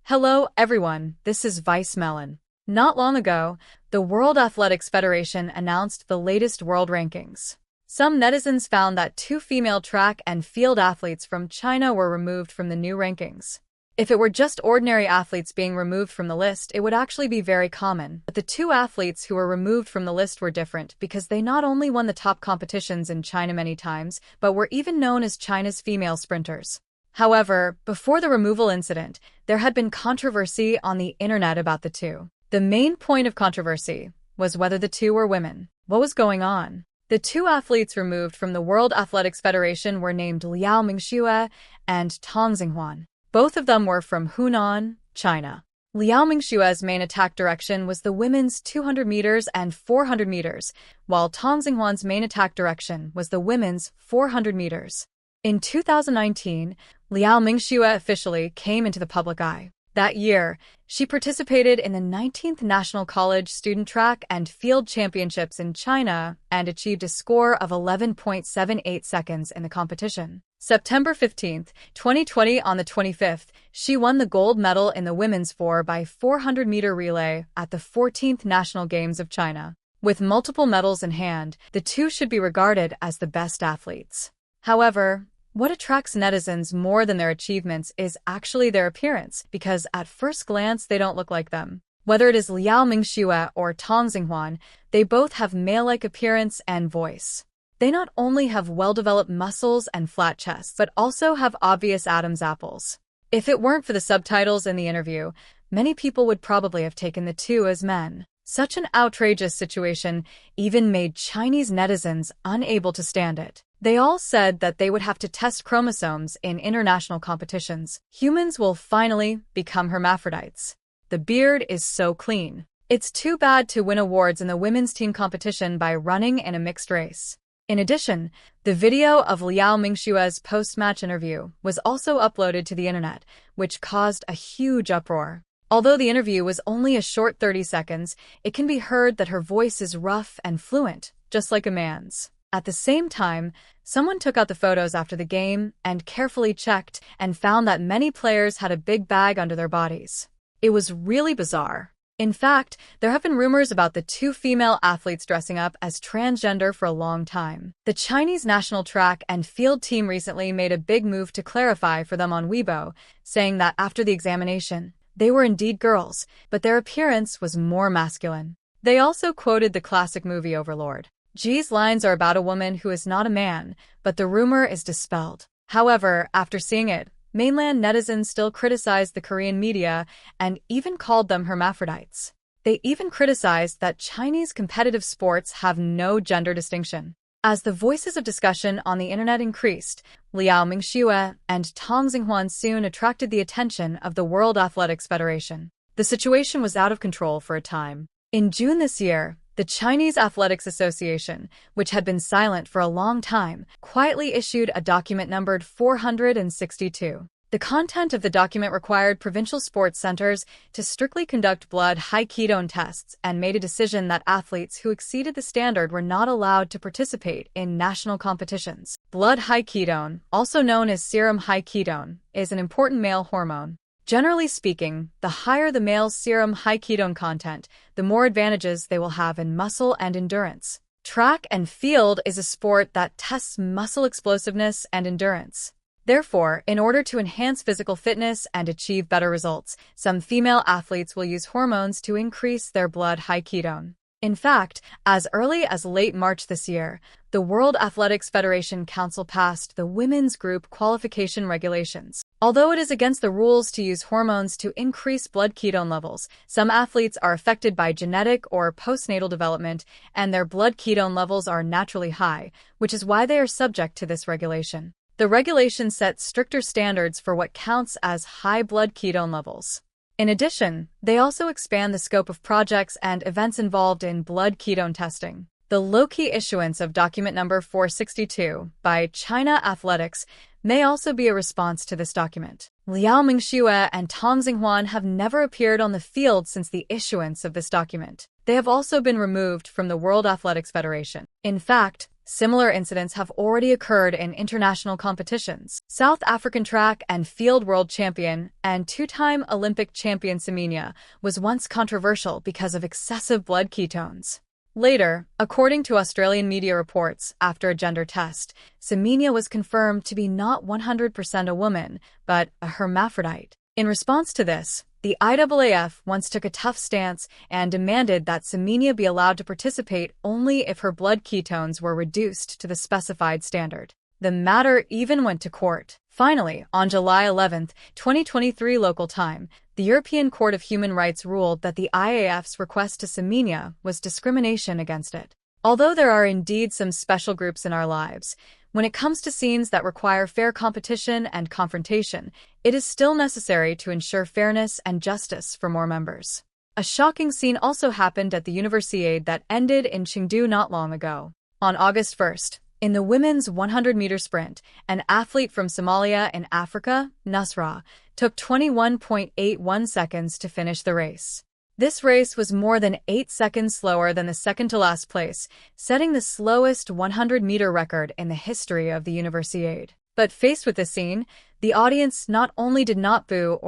Hello, everyone. This is Vice Melon. Not long ago, the World Athletics Federation announced the latest world rankings. Some netizens found that two female track and field athletes from China were removed from the new rankings. If it were just ordinary athletes being removed from the list, it would actually be very common. But the two athletes who were removed from the list were different because they not only won the top competitions in China many times, but were even known as China's female sprinters. However, before the removal incident, there had been controversy on the internet about the two. The main point of controversy was whether the two were women. What was going on? The two athletes removed from the World Athletics Federation were named Liao Mingxue and Tang Xinhuan. Both of them were from Hunan, China. Liao Mingxue's main attack direction was the women's 200 meters and 400 meters, while Tang Xinhuan's main attack direction was the women's 400 meters. In 2019, Liao Mingxue officially came into the public eye. That year, she participated in the 19th National College Student Track and Field Championships in China and achieved a score of 11.78 seconds in the competition. September 15, 2020, on the 25th, she won the gold medal in the women's 4x400-meter relay at the 14th National Games of China. With multiple medals in hand, the two should be regarded as the best athletes. However, what attracts netizens more than their achievements is actually their appearance, because at first glance they don't look like them. Whether it is Liao Mingxue or Tang Xinhuan, they both have male-like appearance and voice. They not only have well-developed muscles and flat chests, but also have obvious Adam's apples. If it weren't for the subtitles in the interview, many people would probably have taken the two as men. Such an outrageous situation even made Chinese netizens unable to stand it. They all said that they would have to test chromosomes in international competitions. Humans will finally become hermaphrodites. The beard is so clean. It's too bad to win awards in the women's team competition by running in a mixed race. In addition, the video of Liao Mingxue's post-match interview was also uploaded to the internet, which caused a huge uproar. Although the interview was only a short 30 seconds, it can be heard that her voice is rough and fluent, just like a man's. At the same time, someone took out the photos after the game and carefully checked and found that many players had a big bag under their bodies. It was really bizarre. In fact, there have been rumors about the two female athletes dressing up as transgender for a long time. The Chinese national track and field team recently made a big move to clarify for them on Weibo, saying that after the examination, they were indeed girls, but their appearance was more masculine. They also quoted the classic movie Overlord. G's lines are about a woman who is not a man, but the rumor is dispelled. However, after seeing it, mainland netizens still criticized the Korean media and even called them hermaphrodites. They even criticized that Chinese competitive sports have no gender distinction. As the voices of discussion on the internet increased, Liao Mingxue and Tang Xinhuan soon attracted the attention of the World Athletics Federation. The situation was out of control for a time. In June this year, the Chinese Athletics Association, which had been silent for a long time, quietly issued a document numbered 462. The content of the document required provincial sports centers to strictly conduct blood high ketone tests and made a decision that athletes who exceeded the standard were not allowed to participate in national competitions. Blood high ketone, also known as serum high ketone, is an important male hormone. Generally speaking, the higher the male's serum high ketone content, the more advantages they will have in muscle and endurance. Track and field is a sport that tests muscle explosiveness and endurance. Therefore, in order to enhance physical fitness and achieve better results, some female athletes will use hormones to increase their blood high ketone. In fact, as early as late March this year, the World Athletics Federation Council passed the Women's Group Qualification Regulations. Although it is against the rules to use hormones to increase blood ketone levels, some athletes are affected by genetic or postnatal development, and their blood ketone levels are naturally high, which is why they are subject to this regulation. The regulation sets stricter standards for what counts as high blood ketone levels. In addition, they also expand the scope of projects and events involved in blood ketone testing. The low-key issuance of document number 462 by China Athletics may also be a response to this document. Liao Mingxue and Tang Xinhuan have never appeared on the field since the issuance of this document. They have also been removed from the World Athletics Federation. In fact, Similar incidents have already occurred in international competitions. South African track and field world champion and two-time Olympic champion Semenya was once controversial because of excessive blood ketones. Later, according to Australian media reports, after a gender test, Semenya was confirmed to be not 100% a woman, but a hermaphrodite. In response to this, the IAAF once took a tough stance and demanded that Semenya be allowed to participate only if her blood ketones were reduced to the specified standard. The matter even went to court. Finally, on July 11, 2023 local time, the European Court of Human Rights ruled that the IAAF's request to Semenya was discrimination against it. Although there are indeed some special groups in our lives, when it comes to scenes that require fair competition and confrontation, it is still necessary to ensure fairness and justice for more members. A shocking scene also happened at the Universiade that ended in Chengdu not long ago. On August 1st, in the women's 100-meter sprint, an athlete from Somalia in Africa, Nusra, took 21.81 seconds to finish the race. This race was more than 8 seconds slower than the second-to-last place, setting the slowest 100-meter record in the history of the Universiade. But faced with this scene, the audience not only did not boo,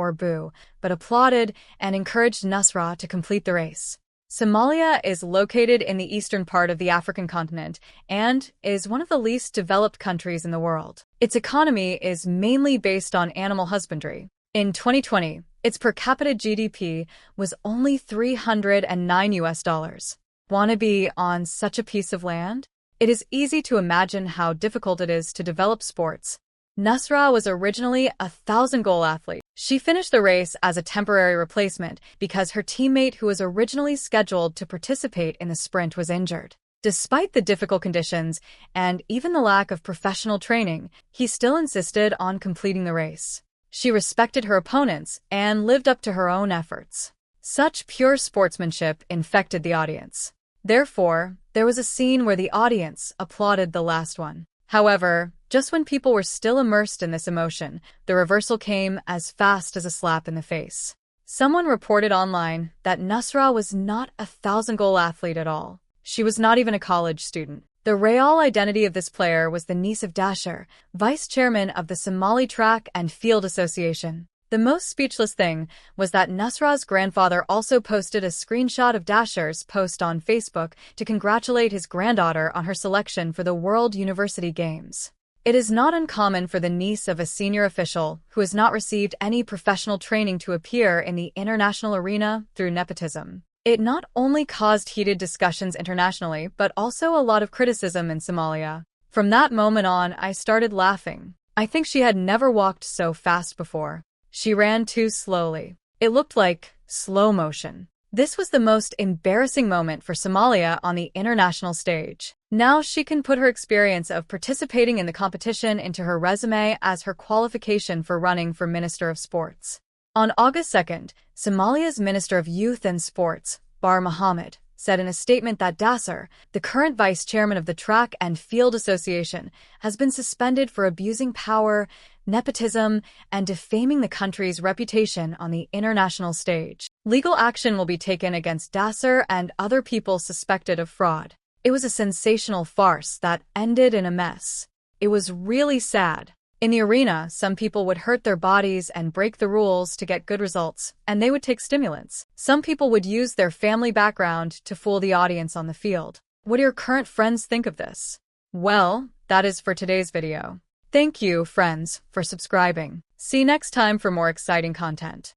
but applauded and encouraged Nusra to complete the race. Somalia is located in the eastern part of the African continent and is one of the least developed countries in the world. Its economy is mainly based on animal husbandry. In 2020, its per capita GDP was only $309. Wanna be on such a piece of land? It is easy to imagine how difficult it is to develop sports. Nusra was originally a 1,000-goal athlete. She finished the race as a temporary replacement because her teammate who was originally scheduled to participate in the sprint was injured. Despite the difficult conditions and even the lack of professional training, he still insisted on completing the race. She respected her opponents and lived up to her own efforts. Such pure sportsmanship infected the audience. Therefore, there was a scene where the audience applauded the last one. However, just when people were still immersed in this emotion, the reversal came as fast as a slap in the face. Someone reported online that Nusra was not a 1,000-goal athlete at all. She was not even a college student. The real identity of this player was the niece of Dasher, vice chairman of the Somali Track and Field Association. The most speechless thing was that Nusra's grandfather also posted a screenshot of Dasher's post on Facebook to congratulate his granddaughter on her selection for the World University Games. It is not uncommon for the niece of a senior official who has not received any professional training to appear in the international arena through nepotism. It not only caused heated discussions internationally, but also a lot of criticism in Somalia. From that moment on, I started laughing. I think she had never walked so fast before. She ran too slowly. It looked like slow motion. This was the most embarrassing moment for Somalia on the international stage. Now she can put her experience of participating in the competition into her resume as her qualification for running for Minister of Sports. On August 2nd, Somalia's Minister of Youth and Sports, Bar Mohammed, said in a statement that Dasser, the current vice chairman of the Track and Field Association, has been suspended for abusing power, nepotism, and defaming the country's reputation on the international stage. Legal action will be taken against Dasser and other people suspected of fraud. It was a sensational farce that ended in a mess. It was really sad. In the arena, some people would hurt their bodies and break the rules to get good results, and they would take stimulants. Some people would use their family background to fool the audience on the field. What do your current friends think of this? Well, that is for today's video. Thank you, friends, for subscribing. See you next time for more exciting content.